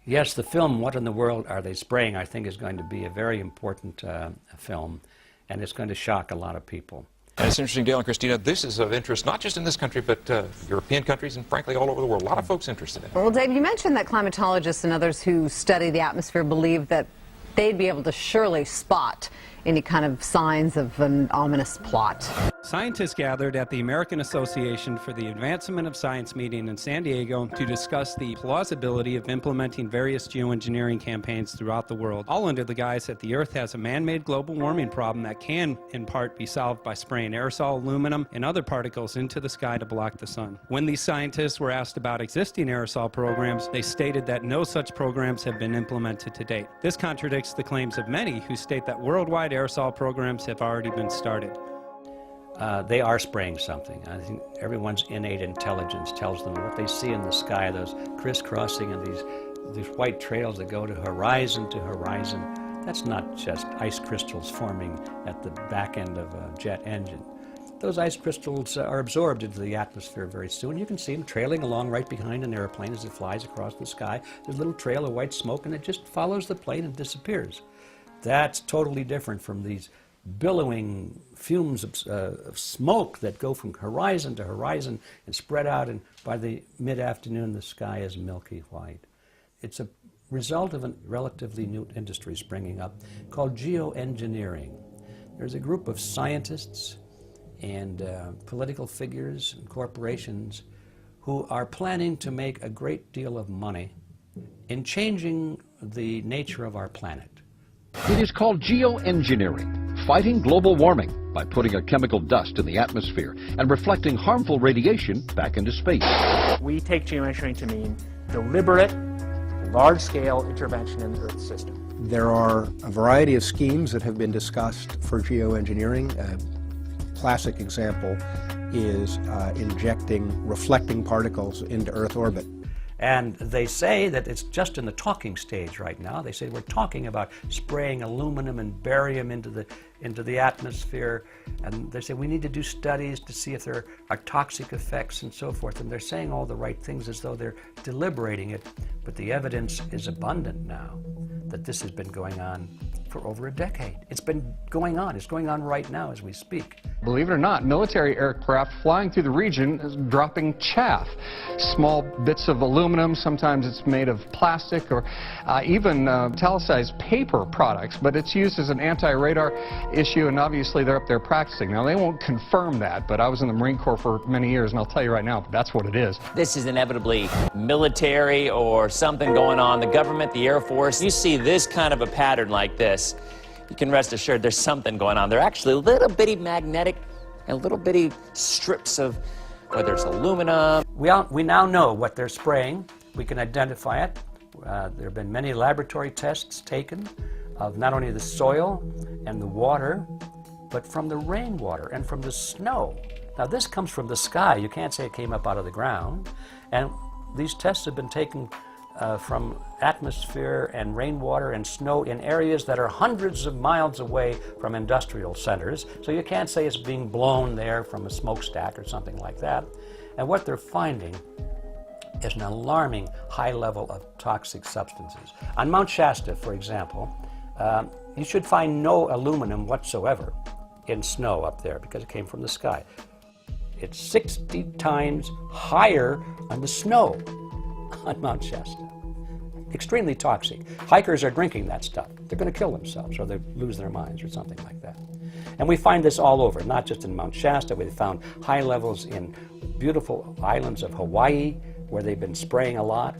Yes, the film, What in the World Are They Spraying, I think is going to be a very important film, and it's going to shock a lot of people. And it's interesting, Dale and Christina, this is of interest not just in this country, but European countries and frankly all over the world. A lot of folks interested in it. Well, Dave, you mentioned that climatologists and others who study the atmosphere believe that they'd be able to surely spot any kind of signs of an ominous plot. Scientists gathered at the American Association for the Advancement of Science meeting in San Diego to discuss the plausibility of implementing various geoengineering campaigns throughout the world, all under the guise that the Earth has a man-made global warming problem that can, in part, be solved by spraying aerosol aluminum and other particles into the sky to block the sun. When these scientists were asked about existing aerosol programs, they stated that no such programs have been implemented to date. This contradicts the claims of many who state that worldwide aerosol programs have already been started. They are spraying something. I think everyone's innate intelligence tells them what they see in the sky, those crisscrossing and these white trails that go to horizon, that's not just ice crystals forming at the back end of a jet engine. Those ice crystals are absorbed into the atmosphere very soon. You can see them trailing along right behind an airplane as it flies across the sky. There's a little trail of white smoke and it just follows the plane and disappears. That's totally different from these billowing fumes of smoke that go from horizon to horizon and spread out, and by the mid-afternoon the sky is milky white. It's a result of a relatively new industry springing up called geoengineering. There's a group of scientists and political figures and corporations who are planning to make a great deal of money in changing the nature of our planet. It is called geoengineering, fighting global warming by putting a chemical dust in the atmosphere and reflecting harmful radiation back into space. We take geoengineering to mean deliberate, large-scale intervention in the Earth system. There are a variety of schemes that have been discussed for geoengineering. A classic example is injecting reflecting particles into Earth orbit. And they say that it's just in the talking stage right now. They say we're talking about spraying aluminum and barium into the atmosphere. And they say we need to do studies to see if there are toxic effects and so forth. And they're saying all the right things as though they're deliberating it. But the evidence is abundant now that this has been going on for over a decade. It's been going on. It's going on right now as we speak. Believe it or not, military aircraft flying through the region is dropping chaff. Small bits of aluminum, sometimes it's made of plastic or even italicized paper products, but it's used as an anti-radar issue, and obviously they're up there practicing. Now, they won't confirm that, but I was in the Marine Corps for many years, and I'll tell you right now, that's what it is. This is inevitably military or something going on. The government, the Air Force, you see this kind of a pattern like this, you can rest assured there's something going on. They're actually little bitty magnetic and little bitty strips of, whether it's aluminum. We now know what they're spraying. We can identify it. There have been many laboratory tests taken of not only the soil and the water, but from the rainwater and from the snow. Now this comes from the sky. You can't say it came up out of the ground. And these tests have been taken from atmosphere and rainwater and snow in areas that are hundreds of miles away from industrial centers. So you can't say it's being blown there from a smokestack or something like that. And what they're finding is an alarming high level of toxic substances. On Mount Shasta, for example, you should find no aluminum whatsoever in snow up there because it came from the sky. It's 60 times higher on the snow on Mount Shasta. Extremely toxic. Hikers are drinking that stuff. They're going to kill themselves or they lose their minds or something like that. And we find this all over, not just in Mount Shasta. We found high levels in beautiful islands of Hawaii where they've been spraying a lot.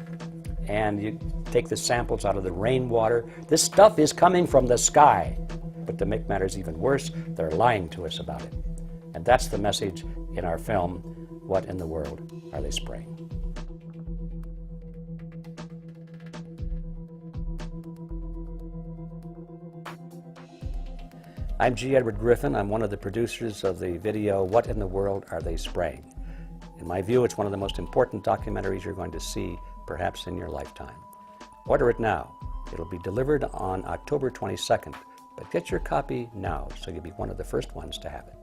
And you take the samples out of the rainwater. This stuff is coming from the sky. But to make matters even worse, they're lying to us about it. And that's the message in our film, What in the World Are They Spraying? I'm G. Edward Griffin. I'm one of the producers of the video, What in the World Are They Spraying? In my view, it's one of the most important documentaries you're going to see, perhaps in your lifetime. Order it now. It'll be delivered on October 22nd, but get your copy now so you'll be one of the first ones to have it.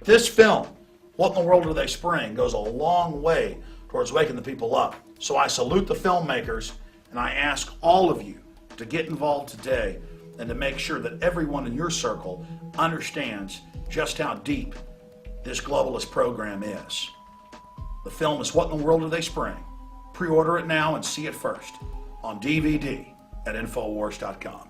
This film, What in the World Are They Spraying?, goes a long way towards waking the people up. So I salute the filmmakers, and I ask all of you to get involved today and to make sure that everyone in your circle understands just how deep this globalist program is. The film is What in the World Are They Spraying? Pre-order it now and see it first on DVD at Infowars.com.